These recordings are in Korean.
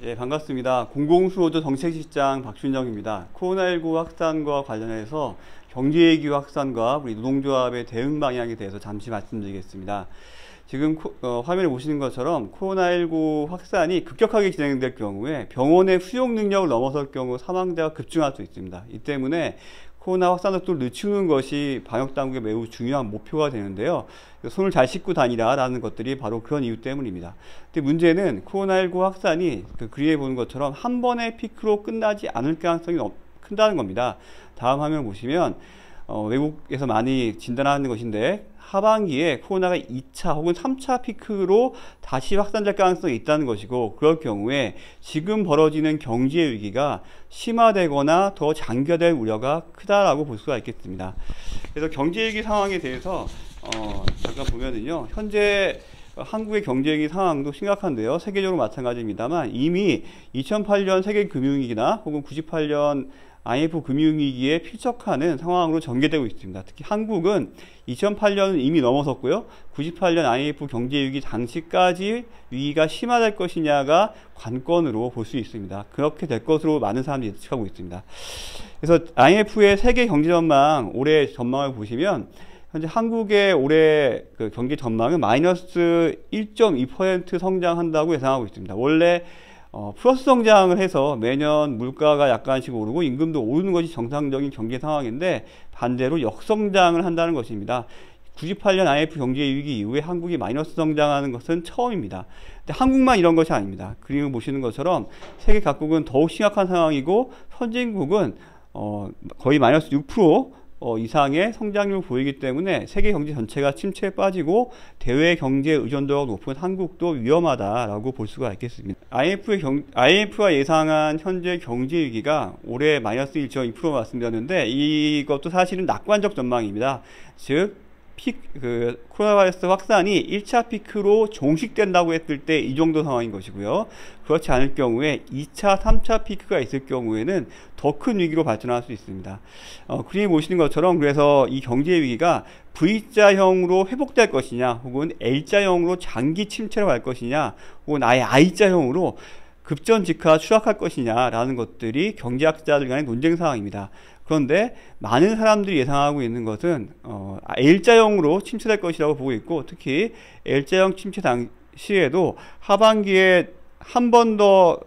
예, 반갑습니다. 공공수호조 정책실장 박준영입니다. 코로나19 확산과 관련해서 경제위기 확산과 우리 노동조합의 대응 방향에 대해서 잠시 말씀드리겠습니다. 지금 화면에 보시는 것처럼 코로나19 확산이 급격하게 진행될 경우에 병원의 수용 능력을 넘어설 경우 사망자가 급증할 수 있습니다. 이 때문에 코로나 확산 속도를 늦추는 것이 방역당국의 매우 중요한 목표가 되는데요. 손을 잘 씻고 다니라라는 것들이 바로 그런 이유 때문입니다. 근데 문제는 코로나19 확산이 그림에 보는 것처럼 한 번의 피크로 끝나지 않을 가능성이 큰다는 겁니다. 다음 화면 보시면 외국에서 많이 진단하는 것인데 하반기에 코로나가 2차 혹은 3차 피크로 다시 확산될 가능성이 있다는 것이고, 그럴 경우에 지금 벌어지는 경제 위기가 심화되거나 더 장기화될 우려가 크다라고 볼 수가 있겠습니다. 그래서 경제 위기 상황에 대해서 잠깐 보면은요, 현재 한국의 경제 위기 상황도 심각한데요. 세계적으로 마찬가지입니다만 이미 2008년 세계 금융위기나 혹은 98년 IMF 금융위기에 필적하는 상황으로 전개되고 있습니다. 특히 한국은 2008년은 이미 넘어섰고요. 98년 IMF 경제위기 당시까지 위기가 심화될 것이냐가 관건으로 볼 수 있습니다. 그렇게 될 것으로 많은 사람들이 예측하고 있습니다. 그래서 IMF의 세계 경제 전망, 올해 전망을 보시면 현재 한국의 올해 경기 전망은 마이너스 1.2% 성장한다고 예상하고 있습니다. 원래 플러스 성장을 해서 매년 물가가 약간씩 오르고 임금도 오르는 것이 정상적인 경제 상황인데, 반대로 역성장을 한다는 것입니다. 98년 IMF 경제 위기 이후에 한국이 마이너스 성장하는 것은 처음입니다. 근데 한국만 이런 것이 아닙니다. 그림을 보시는 것처럼 세계 각국은 더욱 심각한 상황이고, 선진국은 거의 마이너스 6% 이상의 성장률을 보이기 때문에 세계 경제 전체가 침체에 빠지고 대외 경제 의존도가 높은 한국도 위험하다라고 볼 수가 있겠습니다. IMF가 예상한 현재 경제 위기가 올해 마이너스 1.2% 말씀드렸는데, 이것도 사실은 낙관적 전망입니다. 즉 코로나 바이러스 확산이 1차 피크로 종식된다고 했을 때 이 정도 상황인 것이고요. 그렇지 않을 경우에 2차, 3차 피크가 있을 경우에는 더 큰 위기로 발전할 수 있습니다. 그림에 보시는 것처럼 그래서 이 경제 위기가 V자형으로 회복될 것이냐, 혹은 L자형으로 장기 침체로 갈 것이냐, 혹은 아예 I자형으로 급전직하 추락할 것이냐라는 것들이 경제학자들 간의 논쟁 사항입니다. 그런데 많은 사람들이 예상하고 있는 것은 L자형으로 침체될 것이라고 보고 있고, 특히 L자형 침체 당시에도 하반기에 한 번 더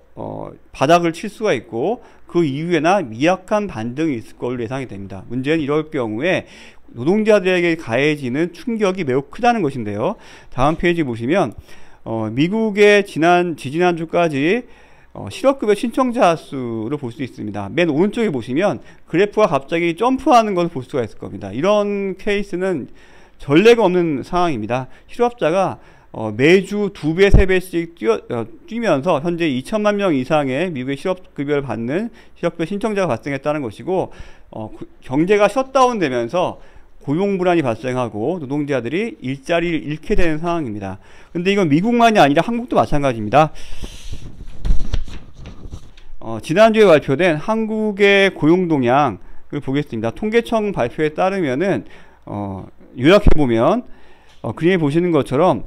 바닥을 칠 수가 있고, 그 이후에나 미약한 반등이 있을 걸로 예상이 됩니다. 문제는 이럴 경우에 노동자들에게 가해지는 충격이 매우 크다는 것인데요. 다음 페이지 보시면 미국의 지지난주까지 실업급여 신청자 수를 볼 수 있습니다. 맨 오른쪽에 보시면 그래프가 갑자기 점프하는 것을 볼 수가 있을 겁니다. 이런 케이스는 전례가 없는 상황입니다. 실업자가 매주 2배, 3배씩 뛰면서 현재 2천만 명 이상의 미국의 실업급여를 받는 실업급여 신청자가 발생했다는 것이고, 경제가 셧다운 되면서 고용 불안이 발생하고 노동자들이 일자리를 잃게 되는 상황입니다. 근데 이건 미국만이 아니라 한국도 마찬가지입니다. 지난주에 발표된 한국의 고용 동향을 보겠습니다. 통계청 발표에 따르면은 요약해보면 그림에 보시는 것처럼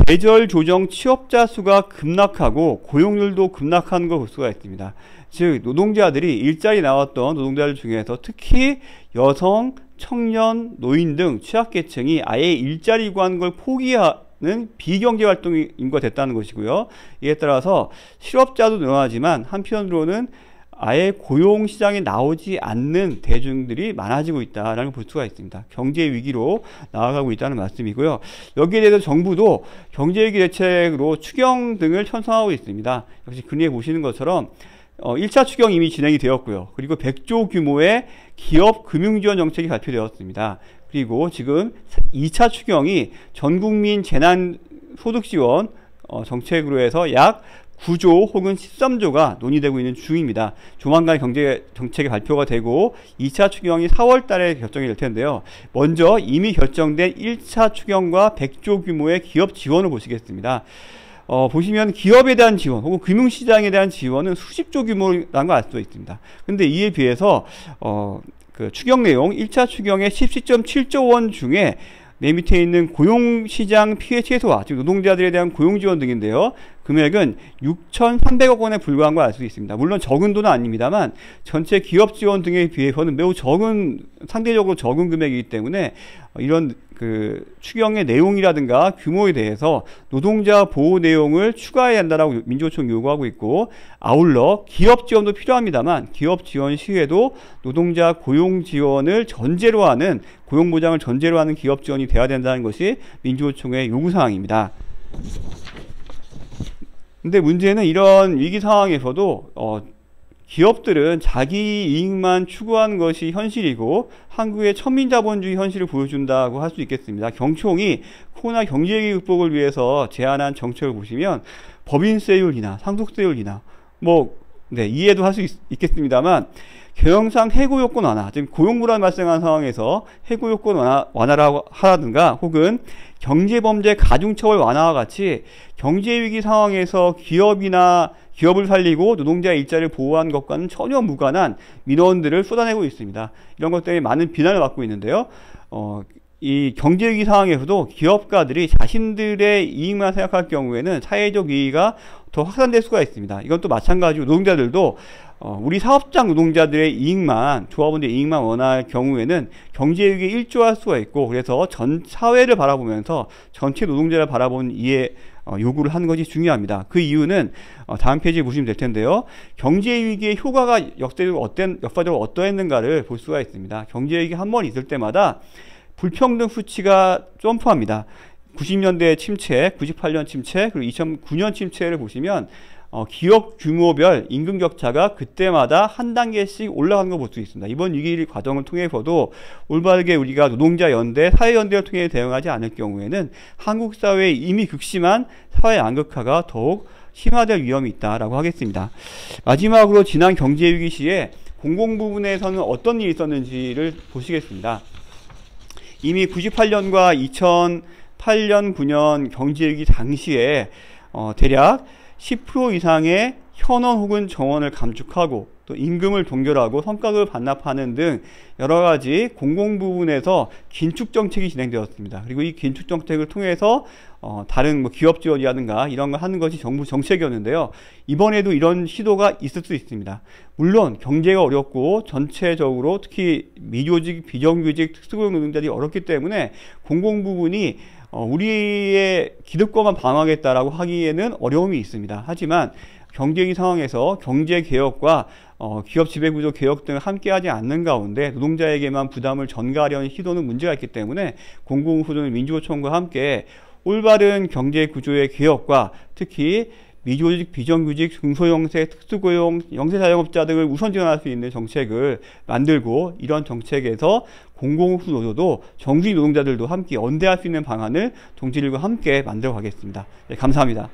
계절 조정 취업자 수가 급락하고 고용률도 급락하는 걸 볼 수가 있습니다. 즉 노동자들이 일자리 나왔던 노동자들 중에서 특히 여성, 청년, 노인 등 취약계층이 아예 일자리 구하는 걸 포기하는 비경제활동이 인과됐다는 것이고요. 이에 따라서 실업자도 늘어나지만 한편으로는 아예 고용시장에 나오지 않는 대중들이 많아지고 있다라는 걸 볼 수가 있습니다. 경제 위기로 나아가고 있다는 말씀이고요. 여기에 대해서 정부도 경제위기 대책으로 추경 등을 편성하고 있습니다. 역시 그림에 보시는 것처럼 1차 추경 이미 진행이 되었고요. 그리고 100조 규모의 기업 금융지원 정책이 발표되었습니다. 그리고 지금 2차 추경이 전국민 재난소득지원 정책으로 해서 약 9조 혹은 13조가 논의되고 있는 중입니다. 조만간 경제 정책이 발표가 되고 2차 추경이 4월 달에 결정이 될 텐데요. 먼저 이미 결정된 1차 추경과 100조 규모의 기업 지원을 보시겠습니다. 보시면 기업에 대한 지원 혹은 금융시장에 대한 지원은 수십조 규모라는 걸 알 수 있습니다. 근데 이에 비해서 추경 내용 1차 추경의 17.7조 원 중에 맨 밑에 있는 고용시장 피해 최소화, 즉 노동자들에 대한 고용지원 등인데요. 금액은 6,300억 원에 불과한 걸 알 수 있습니다. 물론 적은 돈은 아닙니다만 전체 기업 지원 등에 비해서는 매우 적은, 상대적으로 적은 금액이기 때문에 이런 추경의 내용이라든가 규모에 대해서 노동자 보호 내용을 추가해야 한다라고 민주노총이 요구하고 있고, 아울러 기업 지원도 필요합니다만 기업 지원 시에도 노동자 고용 지원을 전제로 하는, 고용 보장을 전제로 하는 기업 지원이 돼야 된다는 것이 민주노총의 요구 사항입니다. 근데 문제는 이런 위기 상황에서도 기업들은 자기 이익만 추구하는 것이 현실이고 한국의 천민자본주의 현실을 보여준다고 할 수 있겠습니다. 경총이 코로나 경제위기 극복을 위해서 제안한 정책을 보시면 법인세율이나 상속세율이나 이해도 할 수 있겠습니다만 경영상 해고 요건 완화, 지금 고용불안 발생한 상황에서 해고 요건 완화라고 하라든가 혹은 경제범죄 가중처벌 완화와 같이 경제위기 상황에서 기업을 살리고 노동자의 일자리를 보호하는 것과는 전혀 무관한 민원들을 쏟아내고 있습니다. 이런 것 때문에 많은 비난을 받고 있는데요. 이 경제위기 상황에서도 기업가들이 자신들의 이익만 생각할 경우에는 사회적 이익이 더 확산될 수가 있습니다. 이건 또 마찬가지로 노동자들도 우리 사업장 노동자들의 이익만, 조합원들의 이익만 원할 경우에는 경제위기에 일조할 수가 있고, 그래서 전 사회를 바라보면서 전체 노동자를 바라보는 요구를 하는 것이 중요합니다. 그 이유는 다음 페이지에 보시면 될 텐데요. 경제위기의 효과가 역사적으로 어떠했는가를 볼 수가 있습니다. 경제위기 한 번 있을 때마다 불평등 수치가 점프합니다. 90년대 침체, 98년 침체, 그리고 2009년 침체를 보시면 기업 규모별 임금 격차가 그때마다 한 단계씩 올라가는 걸 볼 수 있습니다. 이번 위기 과정을 통해서도 올바르게 우리가 노동자 연대, 사회 연대를 통해 대응하지 않을 경우에는 한국 사회의 이미 극심한 사회 양극화가 더욱 심화될 위험이 있다라고 하겠습니다. 마지막으로 지난 경제위기 시에 공공부문에서는 어떤 일이 있었는지를 보시겠습니다. 이미 98년과 2008년, 9년 경제위기 당시에 대략 10% 이상의 현원 혹은 정원을 감축하고 또 임금을 동결하고 성과급을 반납하는 등 여러 가지 공공부문에서 긴축 정책이 진행되었습니다. 그리고 이 긴축 정책을 통해서 다른 기업 지원이라든가 이런 거 하는 것이 정부 정책이었는데요. 이번에도 이런 시도가 있을 수 있습니다. 물론 경제가 어렵고 전체적으로 특히 미조직, 비정규직, 특수고용 노동자들이 어렵기 때문에 공공부문이 우리의 기득권만 방어하겠다라고 하기에는 어려움이 있습니다. 하지만 경제위기 상황에서 경제개혁과 기업 지배구조 개혁 등을 함께하지 않는 가운데 노동자에게만 부담을 전가하려는 시도는 문제가 있기 때문에 공공후조는 민주노총과 함께 올바른 경제구조의 개혁과 특히 미조직, 비정규직, 중소형세, 특수고용, 영세자영업자 등을 우선 지원할 수 있는 정책을 만들고, 이런 정책에서 공공후 노조도 정규직 노동자들도 함께 연대할 수 있는 방안을 동지들과 함께 만들어 가겠습니다. 네, 감사합니다.